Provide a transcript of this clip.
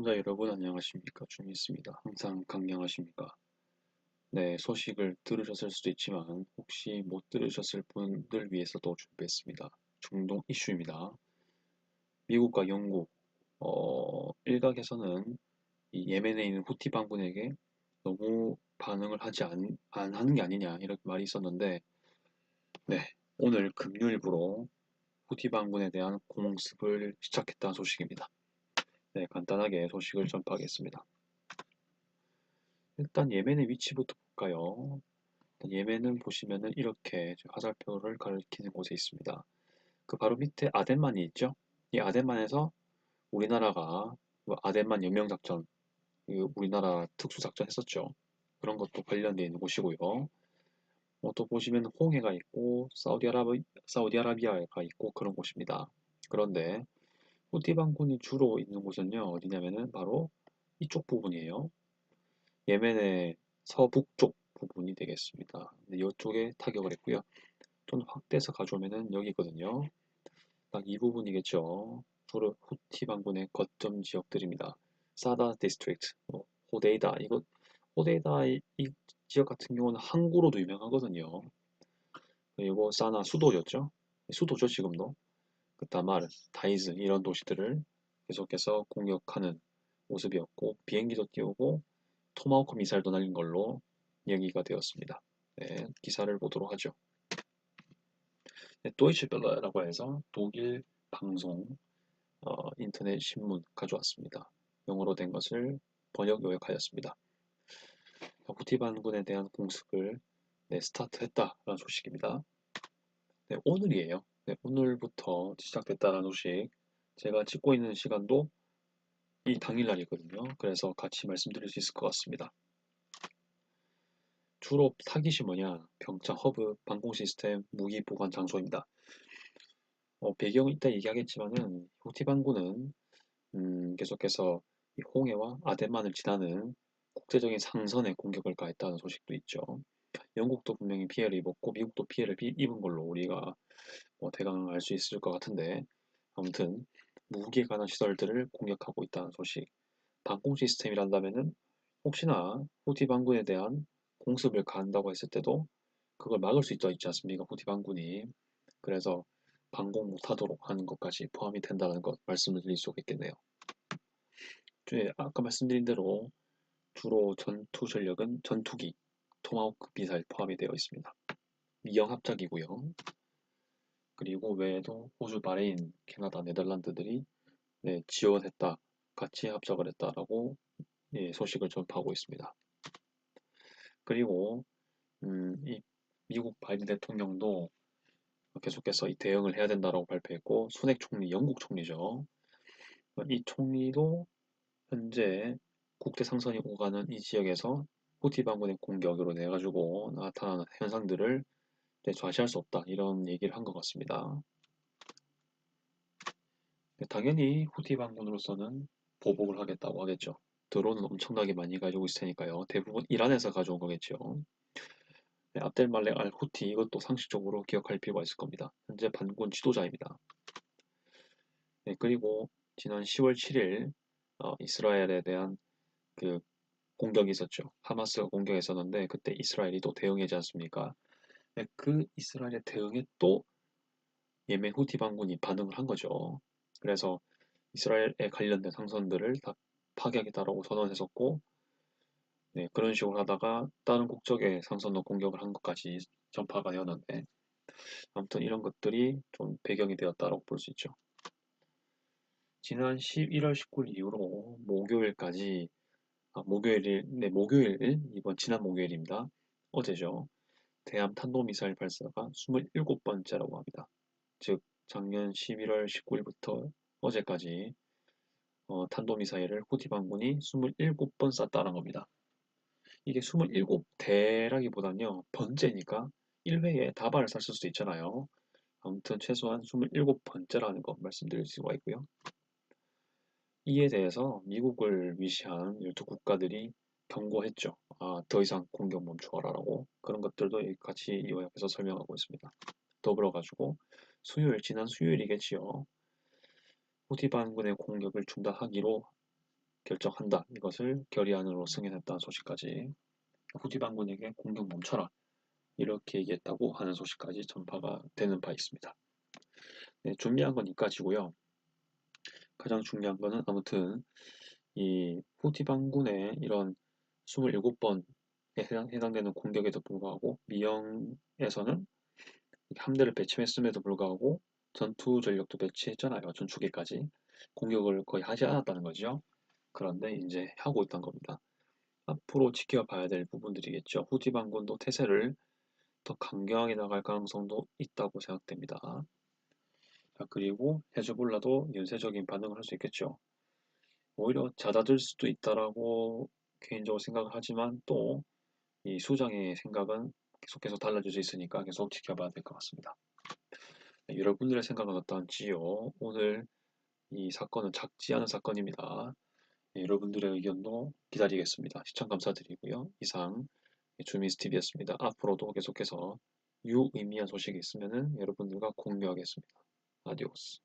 시청자 여러분 안녕하십니까? 준이있습니다. 항상 강령하십니까? 네, 소식을 들으셨을 수도 있지만 혹시 못 들으셨을 분들 위해서도 준비했습니다. 중동 이슈입니다. 미국과 영국, 일각에서는 이 예멘에 있는 후티 반군에게 너무 반응을 하지 안 하는 게 아니냐 이렇게 말이 있었는데, 네, 오늘 금요일부로 후티 반군에 대한 공습을 시작했다는 소식입니다. 네, 간단하게 소식을 전파하겠습니다. 일단 예멘의 위치부터 볼까요? 예멘은 보시면은 이렇게 화살표를 가리키는 곳에 있습니다. 그 바로 밑에 아덴만이 있죠? 이 아덴만에서 우리나라가 아덴만 연명작전, 우리나라 특수작전 했었죠. 그런 것도 관련되어 있는 곳이고요. 또 보시면 홍해가 있고 사우디아라비아가 있고 그런 곳입니다. 그런데 후티 반군이 주로 있는 곳은요, 어디냐면은 바로 이쪽 부분이에요. 예멘의 서북쪽 부분이 되겠습니다. 이쪽에 타격을 했고요. 좀 확대해서 가져오면은 여기거든요. 딱 이 부분이겠죠. 주로 후티 반군의 거점 지역들입니다. 사다 디스트릭트, 호데이다. 호데이다 이 지역 같은 경우는 항구로도 유명하거든요. 그리고 사나 수도였죠. 수도죠 지금도. 그 다말, 타이즈 이런 도시들을 계속해서 공격하는 모습이었고 비행기도 띄우고 토마호크 미사일도 날린 걸로 얘기가 되었습니다. 네, 기사를 보도록 하죠. 네, 도이치벨레라고 해서 독일 방송 인터넷 신문 가져왔습니다. 영어로 된 것을 번역 요약하였습니다. 후티 반군에 대한 공습을 스타트했다라는 소식입니다. 네, 오늘이에요. 네, 오늘부터 시작됐다는 소식. 제가 찍고 있는 시간도 이 당일날이거든요. 그래서 같이 말씀드릴 수 있을 것 같습니다. 주로 타깃이 뭐냐? 병창 허브, 방공 시스템, 무기 보관 장소입니다. 배경은 이따 얘기하겠지만은 후티 반군은 계속해서 이 홍해와 아덴만을 지나는 국제적인 상선에 공격을 가했다는 소식도 있죠. 영국도 분명히 피해를 입었고 미국도 피해를 입은 걸로 우리가 대강 알 수 있을 것 같은데, 아무튼 무기에 관한 시설들을 공격하고 있다는 소식. 방공 시스템이란다면은 혹시나 후티 반군에 대한 공습을 가한다고 했을 때도 그걸 막을 수 있지 않습니까? 후티 반군이. 그래서 방공 못하도록 하는 것까지 포함이 된다는 것 말씀을 드릴 수가 있겠네요. 아까 말씀드린 대로 주로 전투 전력은 전투기, 토마호크 미사일 포함이 되어 있습니다. 미영합작이고요. 그리고 외에도 호주, 바레인, 캐나다, 네덜란드들이 지원했다, 같이 합작을 했다라고 소식을 전파하고 있습니다. 그리고 이 미국 바이든 대통령도 계속해서 이 대응을 해야 된다라고 발표했고, 순핵 총리, 영국 총리죠. 이 총리도 현재 국제 상선이 오가는 이 지역에서 후티 반군의 공격으로 내 가지고 나타나는 현상들을 좌시할 수 없다 이런 얘기를 한 것 같습니다. 당연히 후티 반군으로서는 보복을 하겠다고 하겠죠. 드론은 엄청나게 많이 가지고 있을 테니까요. 대부분 이란에서 가져온 거겠죠. 압델말렉 알 후티 이것도 상식적으로 기억할 필요가 있을 겁니다. 현재 반군 지도자입니다. 그리고 지난 10월 7일 이스라엘에 대한 그 공격이 있었죠. 하마스가 공격했었는데 그때 이스라엘이 또 대응하지 않습니까? 그 이스라엘의 대응에 또 예멘 후티 반군이 반응을 한 거죠. 그래서 이스라엘에 관련된 상선들을 다 파괴하겠다라고 선언했었고, 그런 식으로 하다가 다른 국적의 상선도 공격을 한 것까지 전파가 되었는데, 아무튼 이런 것들이 좀 배경이 되었다고 볼 수 있죠. 지난 11월 19일 이후로 목요일까지, 목요일, 이번 지난 목요일입니다. 어제죠. 대함 탄도미사일 발사가 27번째라고 합니다. 즉, 작년 11월 19일부터 어제까지 탄도미사일을 후티 반군이 27번 쐈다는 겁니다. 이게 27대라기보단요, 번째니까 1회에 다발을 쐈을 수도 있잖아요. 아무튼 최소한 27번째라는 거 말씀드릴 수가 있고요. 이에 대해서 미국을 위시한 12국가들이 경고했죠. 더 이상 공격 멈추어라라고. 그런 것들도 같이 요약해서 설명하고 있습니다. 더불어 가지고 지난 수요일이겠지요. 후티 반군의 공격을 중단하기로 결정한다. 이것을 결의안으로 승인했다는 소식까지 후티 반군에게 공격 멈춰라. 이렇게 얘기했다고 하는 소식까지 전파가 되는 바 있습니다. 네, 준비한 건 이까지고요. 가장 중요한 거는 아무튼 이 후티 반군의 이런 27번에 해당되는 공격에도 불구하고 미영에서는 함대를 배치했음에도 불구하고 전투 전력도 배치했잖아요. 전투기까지. 공격을 거의 하지 않았다는 거죠. 그런데 이제 하고 있던 겁니다. 앞으로 지켜봐야 될 부분들이겠죠. 후티 반군도 태세를 더 강경하게 나갈 가능성도 있다고 생각됩니다. 자, 그리고 헤즈볼라도 연쇄적인 반응을 할 수 있겠죠. 오히려 잦아들 수도 있다라고 개인적으로 생각을 하지만 또 이 수장의 생각은 계속해서 달라질 수 있으니까 계속 지켜봐야 될 것 같습니다. 네, 여러분들의 생각은 어떤지요? 오늘 이 사건은 작지 않은 사건입니다. 네, 여러분들의 의견도 기다리겠습니다. 시청 감사드리고요. 이상 주미스TV였습니다. 앞으로도 계속해서 유의미한 소식이 있으면 여러분들과 공유하겠습니다. 아디오스.